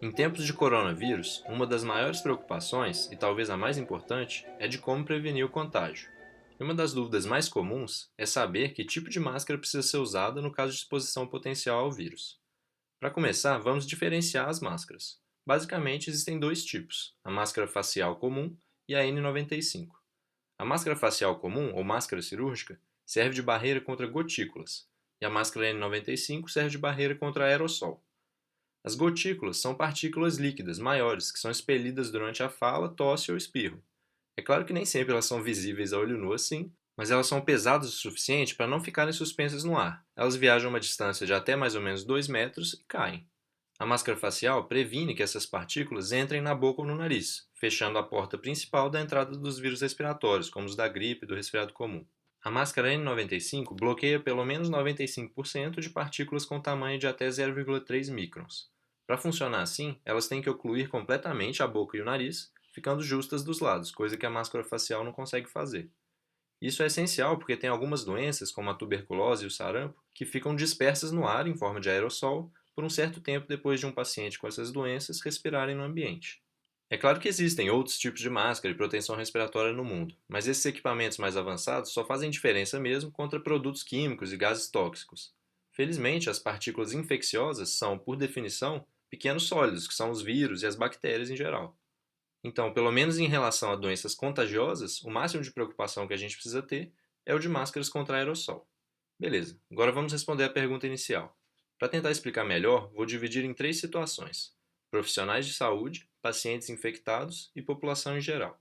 Em tempos de coronavírus, uma das maiores preocupações, e talvez a mais importante, é de como prevenir o contágio. E uma das dúvidas mais comuns é saber que tipo de máscara precisa ser usada no caso de exposição potencial ao vírus. Para começar, vamos diferenciar as máscaras. Basicamente, existem dois tipos: a máscara facial comum e a N95. A máscara facial comum, ou máscara cirúrgica, serve de barreira contra gotículas, e a máscara N95 serve de barreira contra aerossol. As gotículas são partículas líquidas maiores que são expelidas durante a fala, tosse ou espirro. É claro que nem sempre elas são visíveis a olho nu assim, mas elas são pesadas o suficiente para não ficarem suspensas no ar. Elas viajam uma distância de até mais ou menos 2 metros e caem. A máscara facial previne que essas partículas entrem na boca ou no nariz, fechando a porta principal da entrada dos vírus respiratórios, como os da gripe e do resfriado comum. A máscara N95 bloqueia pelo menos 95% de partículas com tamanho de até 0,3 microns. Para funcionar assim, elas têm que ocluir completamente a boca e o nariz, ficando justas dos lados, coisa que a máscara facial não consegue fazer. Isso é essencial porque tem algumas doenças, como a tuberculose e o sarampo, que ficam dispersas no ar em forma de aerossol por um certo tempo depois de um paciente com essas doenças respirarem no ambiente. É claro que existem outros tipos de máscara e proteção respiratória no mundo, mas esses equipamentos mais avançados só fazem diferença mesmo contra produtos químicos e gases tóxicos. Felizmente, as partículas infecciosas são, por definição, pequenos sólidos, que são os vírus e as bactérias em geral. Então, pelo menos em relação a doenças contagiosas, o máximo de preocupação que a gente precisa ter é o de máscaras contra aerossol. Beleza, agora vamos responder a pergunta inicial. Para tentar explicar melhor, vou dividir em três situações: profissionais de saúde, pacientes infectados e população em geral.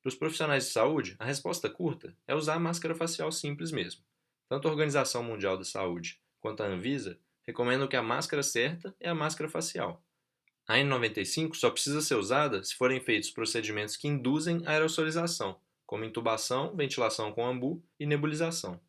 Para os profissionais de saúde, a resposta curta é usar a máscara facial simples mesmo. Tanto a Organização Mundial da Saúde quanto a Anvisa recomendam que a máscara certa é a máscara facial. A N95 só precisa ser usada se forem feitos procedimentos que induzem aerossolização, como intubação, ventilação com ambu e nebulização.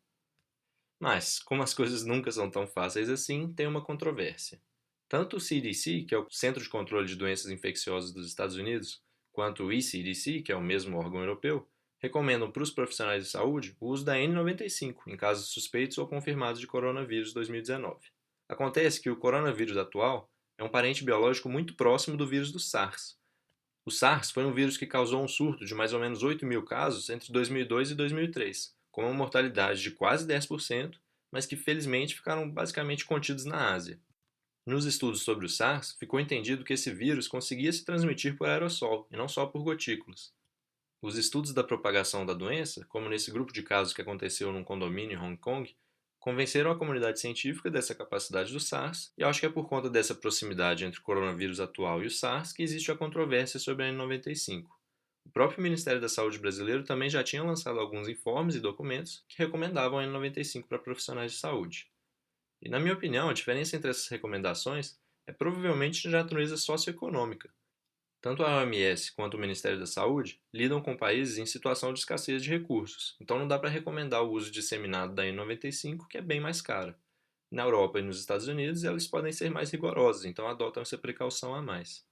Mas, como as coisas nunca são tão fáceis assim, tem uma controvérsia. Tanto o CDC, que é o Centro de Controle de Doenças Infecciosas dos Estados Unidos, quanto o ECDC, que é o mesmo órgão europeu, recomendam para os profissionais de saúde o uso da N95 em casos suspeitos ou confirmados de coronavírus 2019. Acontece que o coronavírus atual é um parente biológico muito próximo do vírus do SARS. O SARS foi um vírus que causou um surto de mais ou menos 8 mil casos entre 2002 e 2003, com uma mortalidade de quase 10%, mas que felizmente ficaram basicamente contidos na Ásia. Nos estudos sobre o SARS, ficou entendido que esse vírus conseguia se transmitir por aerossol e não só por gotículas. Os estudos da propagação da doença, como nesse grupo de casos que aconteceu num condomínio em Hong Kong, convenceram a comunidade científica dessa capacidade do SARS, e acho que é por conta dessa proximidade entre o coronavírus atual e o SARS que existe a controvérsia sobre a N95. O próprio Ministério da Saúde brasileiro também já tinha lançado alguns informes e documentos que recomendavam a N95 para profissionais de saúde. E, na minha opinião, a diferença entre essas recomendações é provavelmente de natureza socioeconômica. Tanto a OMS quanto o Ministério da Saúde lidam com países em situação de escassez de recursos, então não dá para recomendar o uso disseminado da N95, que é bem mais cara. Na Europa e nos Estados Unidos, elas podem ser mais rigorosas, então adotam essa precaução a mais.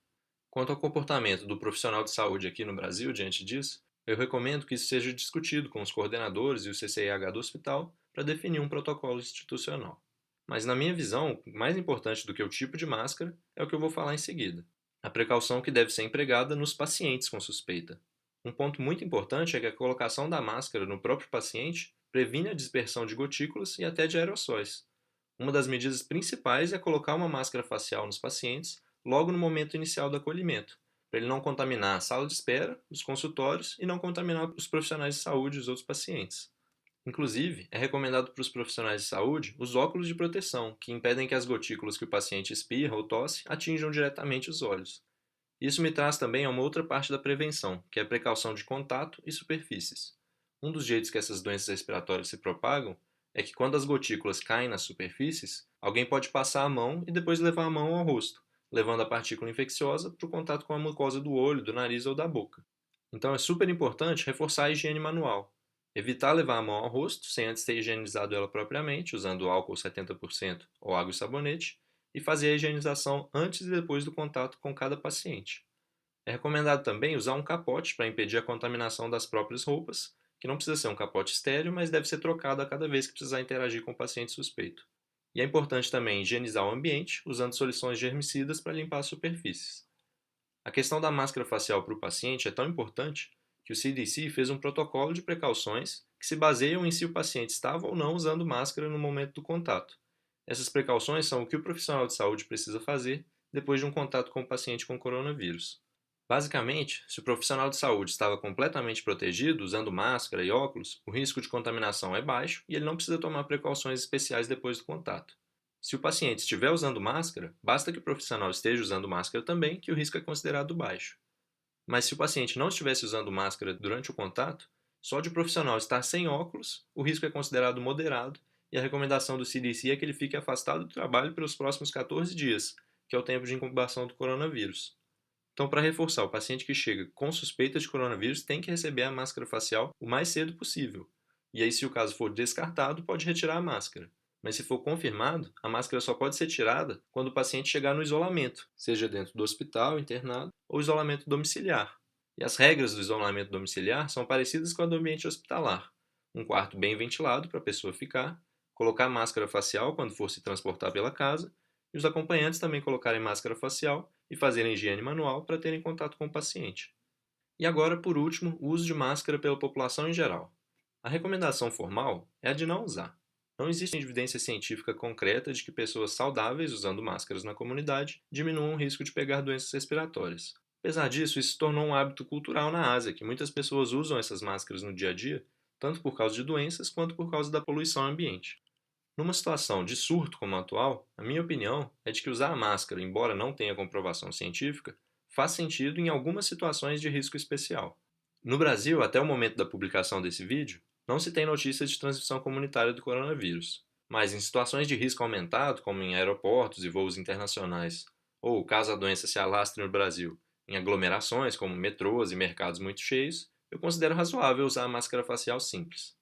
Quanto ao comportamento do profissional de saúde aqui no Brasil diante disso, eu recomendo que isso seja discutido com os coordenadores e o CCIH do hospital para definir um protocolo institucional. Mas, na minha visão, mais importante do que o tipo de máscara é o que eu vou falar em seguida: a precaução que deve ser empregada nos pacientes com suspeita. Um ponto muito importante é que a colocação da máscara no próprio paciente previne a dispersão de gotículas e até de aerossóis. Uma das medidas principais é colocar uma máscara facial nos pacientes logo no momento inicial do acolhimento, para ele não contaminar a sala de espera, os consultórios e não contaminar os profissionais de saúde e os outros pacientes. Inclusive, é recomendado para os profissionais de saúde os óculos de proteção, que impedem que as gotículas que o paciente espirra ou tosse atinjam diretamente os olhos. Isso me traz também a uma outra parte da prevenção, que é a precaução de contato e superfícies. Um dos jeitos que essas doenças respiratórias se propagam é que quando as gotículas caem nas superfícies, alguém pode passar a mão e depois levar a mão ao rosto, levando a partícula infecciosa para o contato com a mucosa do olho, do nariz ou da boca. Então é super importante reforçar a higiene manual. Evitar levar a mão ao rosto sem antes ter higienizado ela propriamente, usando álcool 70% ou água e sabonete, e fazer a higienização antes e depois do contato com cada paciente. É recomendado também usar um capote para impedir a contaminação das próprias roupas, que não precisa ser um capote estéreo, mas deve ser trocado a cada vez que precisar interagir com o paciente suspeito. E é importante também higienizar o ambiente usando soluções germicidas para limpar as superfícies. A questão da máscara facial para o paciente é tão importante que o CDC fez um protocolo de precauções que se baseiam em se o paciente estava ou não usando máscara no momento do contato. Essas precauções são o que o profissional de saúde precisa fazer depois de um contato com o paciente com coronavírus. Basicamente, se o profissional de saúde estava completamente protegido, usando máscara e óculos, o risco de contaminação é baixo e ele não precisa tomar precauções especiais depois do contato. Se o paciente estiver usando máscara, basta que o profissional esteja usando máscara também, que o risco é considerado baixo. Mas se o paciente não estivesse usando máscara durante o contato, só de o profissional estar sem óculos, o risco é considerado moderado e a recomendação do CDC é que ele fique afastado do trabalho pelos próximos 14 dias, que é o tempo de incubação do coronavírus. Então, para reforçar, o paciente que chega com suspeita de coronavírus tem que receber a máscara facial o mais cedo possível. E aí, se o caso for descartado, pode retirar a máscara. Mas se for confirmado, a máscara só pode ser tirada quando o paciente chegar no isolamento, seja dentro do hospital, internado, ou isolamento domiciliar. E as regras do isolamento domiciliar são parecidas com a do ambiente hospitalar. Um quarto bem ventilado para a pessoa ficar, colocar máscara facial quando for se transportar pela casa, e os acompanhantes também colocarem máscara facial e fazerem higiene manual para terem contato com o paciente. E agora, por último, o uso de máscara pela população em geral. A recomendação formal é a de não usar. Não existe evidência científica concreta de que pessoas saudáveis usando máscaras na comunidade diminuam o risco de pegar doenças respiratórias. Apesar disso, isso se tornou um hábito cultural na Ásia, que muitas pessoas usam essas máscaras no dia a dia, tanto por causa de doenças quanto por causa da poluição ambiente. Numa situação de surto como a atual, a minha opinião é de que usar a máscara, embora não tenha comprovação científica, faz sentido em algumas situações de risco especial. No Brasil, até o momento da publicação desse vídeo, não se tem notícias de transmissão comunitária do coronavírus. Mas em situações de risco aumentado, como em aeroportos e voos internacionais, ou caso a doença se alastre no Brasil, em aglomerações como metrôs e mercados muito cheios, eu considero razoável usar a máscara facial simples.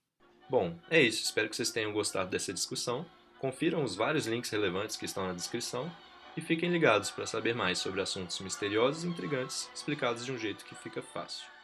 Bom, é isso. Espero que vocês tenham gostado dessa discussão. Confiram os vários links relevantes que estão na descrição e fiquem ligados para saber mais sobre assuntos misteriosos e intrigantes explicados de um jeito que fica fácil.